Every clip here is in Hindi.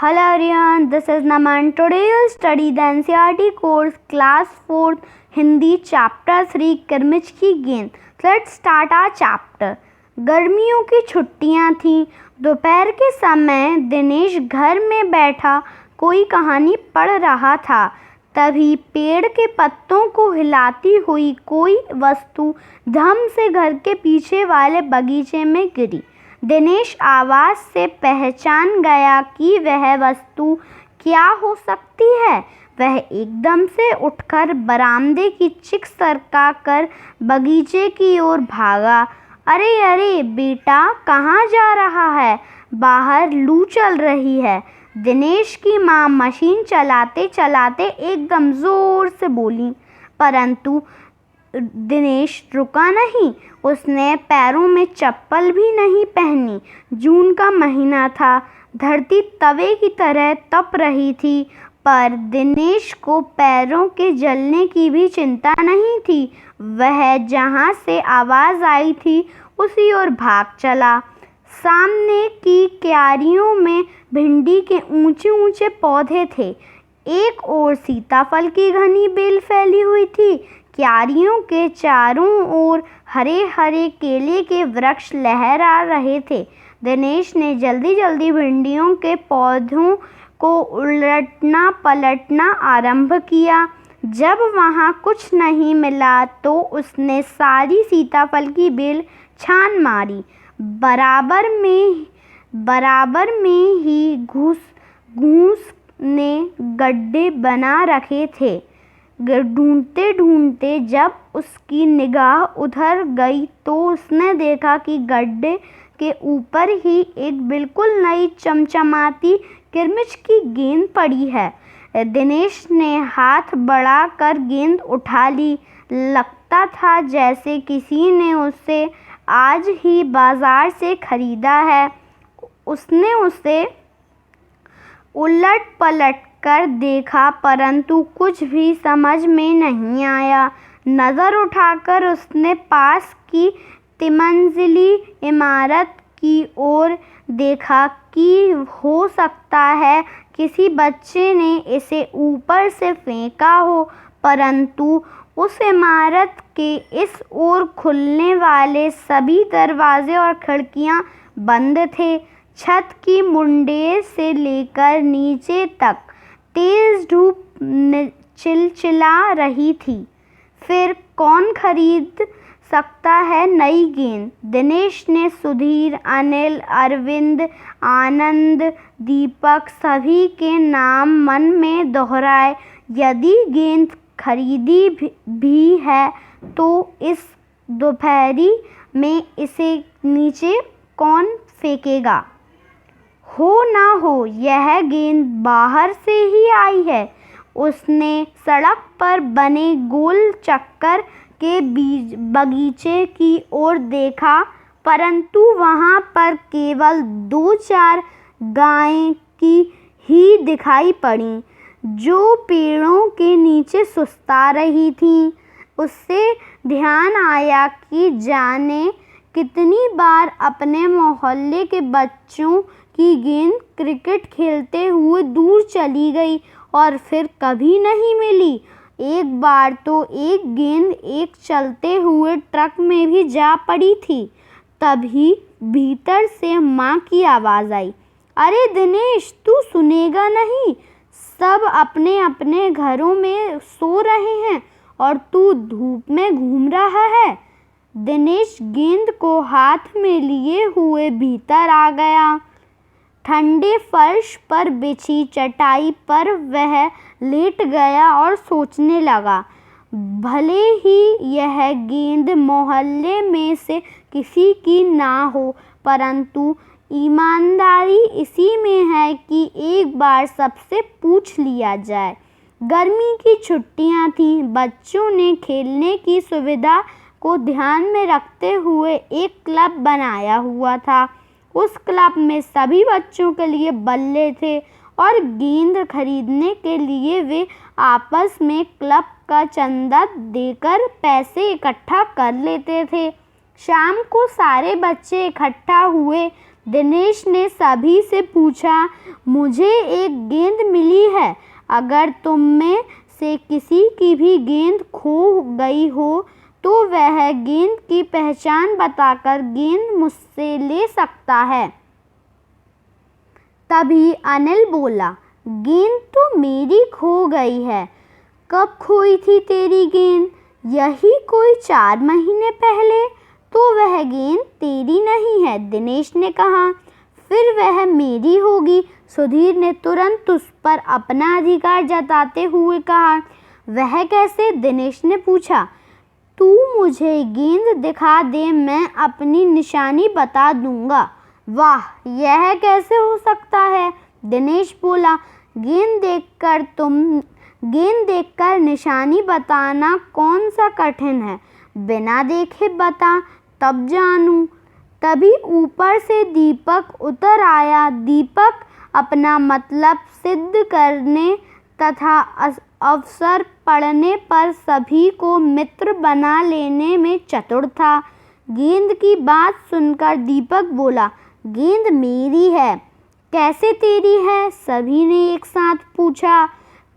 Hello everyone, this is Naman. Today we'll study the NCERT course Class 4th Hindi Chapter 3 किरमिच की गेंद. Let's start our chapter. गर्मियों की छुट्टियां थीं. दोपहर के समय दिनेश घर में बैठा कोई कहानी पढ़ रहा था. तभी पेड़ के पत्तों को हिलाती हुई कोई वस्तु धम से घर के पीछे वाले बगीचे में गिरी. दिनेश आवाज़ से पहचान गया कि वह वस्तु क्या हो सकती है. वह एकदम से उठकर बरामदे की चिक सरका कर बगीचे की ओर भागा. अरे अरे बेटा, कहाँ जा रहा है? बाहर लू चल रही है. दिनेश की माँ मशीन चलाते चलाते एकदम ज़ोर से बोली. परंतु दिनेश रुका नहीं. उसने पैरों में चप्पल भी नहीं पहनी. जून का महीना था. धरती तवे की तरह तप रही थी, पर दिनेश को पैरों के जलने की भी चिंता नहीं थी. वह जहाँ से आवाज़ आई थी उसी ओर भाग चला. सामने की क्यारियों में भिंडी के ऊंचे ऊंचे पौधे थे. एक ओर सीताफल की घनी बेल फैली हुई थी. क्यारियों के चारों ओर हरे हरे केले के वृक्ष लहरा रहे थे. दिनेश ने जल्दी जल्दी भिंडियों के पौधों को उलटना पलटना आरंभ किया. जब वहाँ कुछ नहीं मिला तो उसने सारी सीताफल की बेल छान मारी. बराबर में ही घूस ने गड्ढे बना रखे थे. ढूंढते ढूंढते जब उसकी निगाह उधर गई तो उसने देखा कि गड्ढे के ऊपर ही एक बिल्कुल नई चमचमाती किरमिच की गेंद पड़ी है. दिनेश ने हाथ बढ़ाकर गेंद उठा ली. लगता था जैसे किसी ने उसे आज ही बाजार से खरीदा है. उसने उसे उलट पलट कर देखा, परंतु कुछ भी समझ में नहीं आया. नज़र उठाकर उसने पास की तिमंजिली इमारत की ओर देखा कि हो सकता है किसी बच्चे ने इसे ऊपर से फेंका हो. परंतु उस इमारत के इस ओर खुलने वाले सभी दरवाजे और खिड़कियां बंद थे. छत की मुंडेर से लेकर नीचे तक तेज धूप चिलचिला रही थी. फिर कौन खरीद सकता है नई गेंद? दिनेश ने सुधीर, अनिल, अरविंद, आनंद, दीपक सभी के नाम मन में दोहराए. यदि गेंद खरीदी भी है तो इस दोपहरी में इसे नीचे कौन फेंकेगा? हो ना हो यह गेंद बाहर से ही आई है. उसने सड़क पर बने गोल चक्कर के बगीचे की ओर देखा, परंतु वहाँ पर केवल 2-4 गायें की ही दिखाई पड़ी, जो पेड़ों के नीचे सुस्ता रही थीं. उससे ध्यान आया कि जाने कितनी बार अपने मोहल्ले के बच्चों की गेंद क्रिकेट खेलते हुए दूर चली गई और फिर कभी नहीं मिली. एक बार तो एक गेंद एक चलते हुए ट्रक में भी जा पड़ी थी. तभी भीतर से माँ की आवाज़ आई. अरे दिनेश, तू सुनेगा नहीं? सब अपने अपने घरों में सो रहे हैं और तू धूप में घूम रहा है. दिनेश गेंद को हाथ में लिए हुए भीतर आ गया. ठंडे फर्श पर बिछी चटाई पर वह लेट गया और सोचने लगा. भले ही यह गेंद मोहल्ले में से किसी की ना हो, परंतु ईमानदारी इसी में है कि एक बार सबसे पूछ लिया जाए. गर्मी की छुट्टियां थीं. बच्चों ने खेलने की सुविधा को ध्यान में रखते हुए एक क्लब बनाया हुआ था. उस क्लब में सभी बच्चों के लिए बल्ले थे और गेंद खरीदने के लिए वे आपस में क्लब का चंदा देकर पैसे इकट्ठा कर लेते थे. शाम को सारे बच्चे इकट्ठा हुए दिनेश ने सभी से पूछा, मुझे एक गेंद मिली है। अगर तुम में से किसी की भी गेंद खो गई हो तो वह गेंद की पहचान बताकर गेंद मुझसे ले सकता है। तभी अनिल बोला, गेंद तो मेरी खो गई है। कब खोई थी तेरी गेंद? यही कोई 4 महीने पहले। तो वह गेंद तेरी नहीं है, दिनेश ने कहा। फिर वह मेरी होगी, सुधीर ने तुरंत उस पर अपना अधिकार जताते हुए कहा। वह कैसे? दिनेश ने पूछा। तू मुझे गेंद दिखा दे, मैं अपनी निशानी बता दूंगा। वाह, यह कैसे हो सकता है? दिनेश बोला। गेंद देखकर निशानी बताना कौन सा कठिन है? बिना देखे बता, तब जानूं। तभी ऊपर से दीपक उतर आया। दीपक अपना मतलब सिद्ध करने तथा अवसर पड़ने पर सभी को मित्र बना लेने में चतुर था। गेंद की बात सुनकर दीपक बोला, गेंद मेरी है। कैसे तेरी है? सभी ने एक साथ पूछा।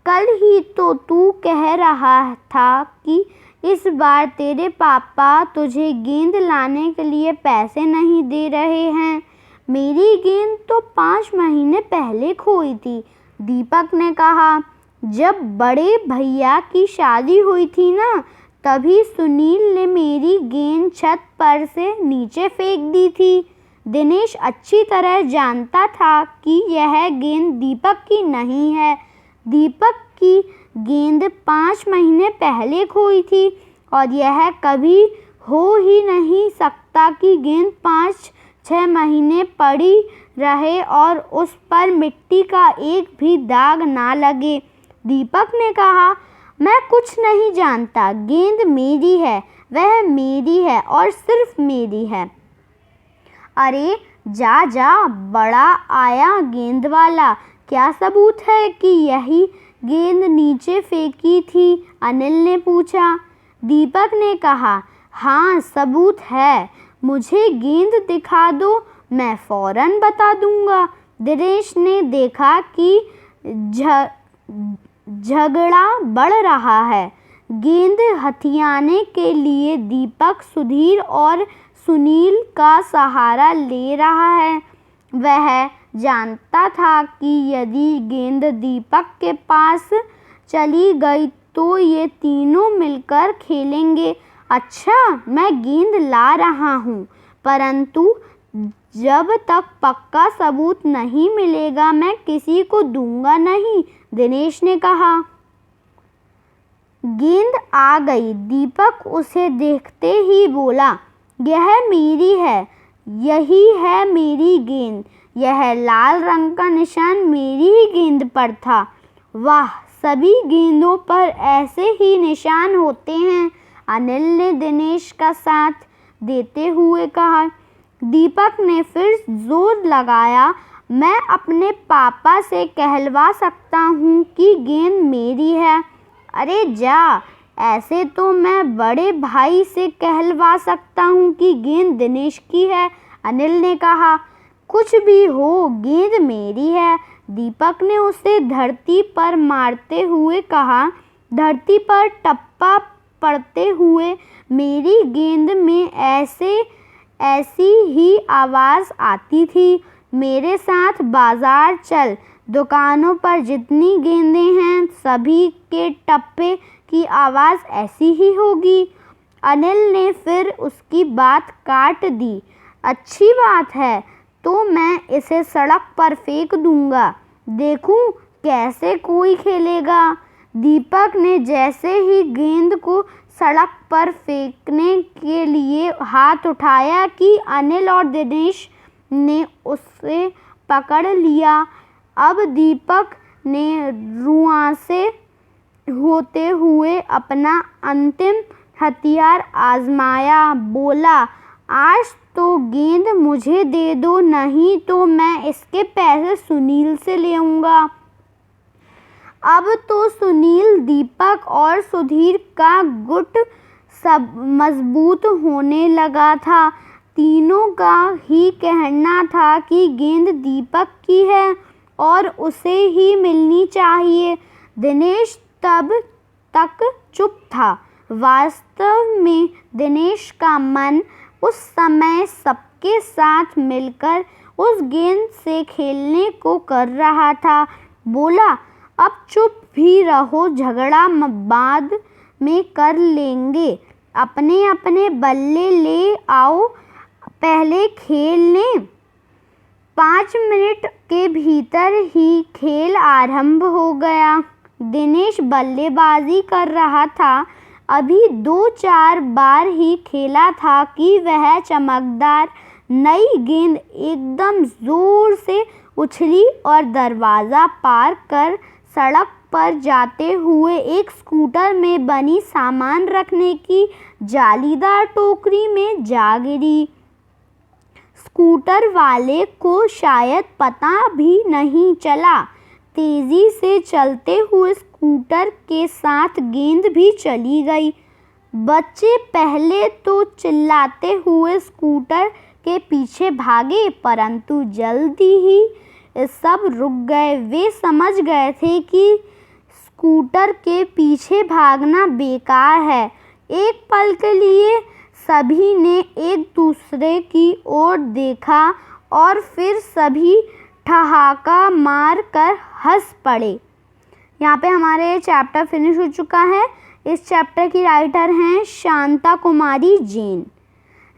कल ही तो तू कह रहा था कि इस बार तेरे पापा तुझे गेंद लाने के लिए पैसे नहीं दे रहे हैं। मेरी गेंद तो 5 महीने पहले खोई थी, दीपक ने कहा। जब बड़े भैया की शादी हुई थी ना, तभी सुनील ने मेरी गेंद छत पर से नीचे फेंक दी थी। दिनेश अच्छी तरह जानता था कि यह गेंद दीपक की नहीं है। दीपक की गेंद 5 महीने पहले खोई थी और यह कभी हो ही नहीं सकता कि गेंद 5-6 महीने पड़ी रहे और उस पर मिट्टी का एक भी दाग ना लगे। दीपक ने कहा, मैं कुछ नहीं जानता, गेंद मेरी है, वह मेरी है और सिर्फ मेरी है। अरे जा जा, बड़ा आया गेंद वाला, क्या सबूत है कि यही गेंद नीचे फेंकी थी? अनिल ने पूछा। दीपक ने कहा, हाँ सबूत है, मुझे गेंद दिखा दो, मैं फौरन बता दूंगा। दिनेश ने देखा कि झगड़ा बढ़ रहा है। गेंद हथियाने के लिए दीपक सुधीर और सुनील का सहारा ले रहा है। वह जानता था कि यदि गेंद दीपक के पास चली गई तो ये तीनों मिलकर खेलेंगे। अच्छा, मैं गेंद ला रहा हूँ, परंतु जब तक पक्का सबूत नहीं मिलेगा मैं किसी को दूंगा नहीं, दिनेश ने कहा। गेंद आ गई। दीपक उसे देखते ही बोला, यह मेरी है, यही है मेरी गेंद। यह लाल रंग का निशान मेरी ही गेंद पर था। वाह, सभी गेंदों पर ऐसे ही निशान होते हैं, अनिल ने दिनेश का साथ देते हुए कहा। दीपक ने फिर जोर लगाया, मैं अपने पापा से कहलवा सकता हूँ कि गेंद मेरी है। अरे जा, ऐसे तो मैं बड़े भाई से कहलवा सकता हूँ कि गेंद दिनेश की है, अनिल ने कहा। कुछ भी हो, गेंद मेरी है, दीपक ने उसे धरती पर मारते हुए कहा। धरती पर टप्पा पड़ते हुए मेरी गेंद में ऐसी ही आवाज़ आती थी। मेरे साथ बाजार चल, दुकानों पर जितनी गेंदें हैं सभी के टप्पे की आवाज़ ऐसी ही होगी। अनिल ने फिर उसकी बात काट दी। अच्छी बात है, तो मैं इसे सड़क पर फेंक दूंगा, देखूं कैसे कोई खेलेगा। दीपक ने जैसे ही गेंद को सड़क पर फेंकने के लिए हाथ उठाया कि अनिल और दिनेश ने उसे पकड़ लिया। अब दीपक ने रुआंसे होते हुए अपना अंतिम हथियार आजमाया। बोला, आज तो गेंद मुझे दे दो, नहीं तो मैं इसके पैसे सुनील से ले आऊंगा। अब तो सुनील, दीपक और सुधीर का गुट सब मजबूत होने लगा था। तीनों का ही कहना था कि गेंद दीपक की है और उसे ही मिलनी चाहिए। दिनेश तब तक चुप था। वास्तव में दिनेश का मन उस समय सबके साथ मिलकर उस गेंद से खेलने को कर रहा था। बोला, अब चुप भी रहो, झगड़ा बाद में कर लेंगे। अपने अपने बल्ले ले आओ, पहले खेल लें। 5 मिनट के भीतर ही खेल आरंभ हो गया। दिनेश बल्लेबाजी कर रहा था। अभी 2-4 बार ही खेला था कि वह चमकदार नई गेंद एकदम जोर से उछली और दरवाज़ा पार कर सड़क पर जाते हुए एक स्कूटर में बनी सामान रखने की जालीदार टोकरी में जा गिरी। स्कूटर वाले को शायद पता भी नहीं चला। तेजी से चलते हुए स्कूटर के साथ गेंद भी चली गई। बच्चे पहले तो चिल्लाते हुए स्कूटर के पीछे भागे, परंतु जल्दी ही सब रुक गए। वे समझ गए थे कि स्कूटर के पीछे भागना बेकार है। एक पल के लिए सभी ने एक दूसरे की ओर देखा और फिर सभी ठहाका मार कर हंस पड़े। यहाँ पे हमारे चैप्टर फिनिश हो चुका है। इस चैप्टर की राइटर हैं शांता कुमारी जैन।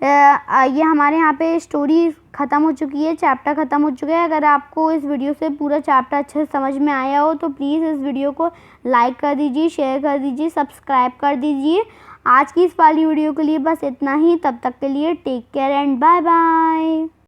ये हमारे यहाँ पे स्टोरी ख़त्म हो चुकी है, चैप्टर ख़त्म हो चुका है। अगर आपको इस वीडियो से पूरा चैप्टर अच्छे से समझ में आया हो तो प्लीज़ इस वीडियो को लाइक कर दीजिए, शेयर कर दीजिए, सब्सक्राइब कर दीजिए। आज की इस वाली वीडियो के लिए बस इतना ही। तब तक के लिए take care and bye bye.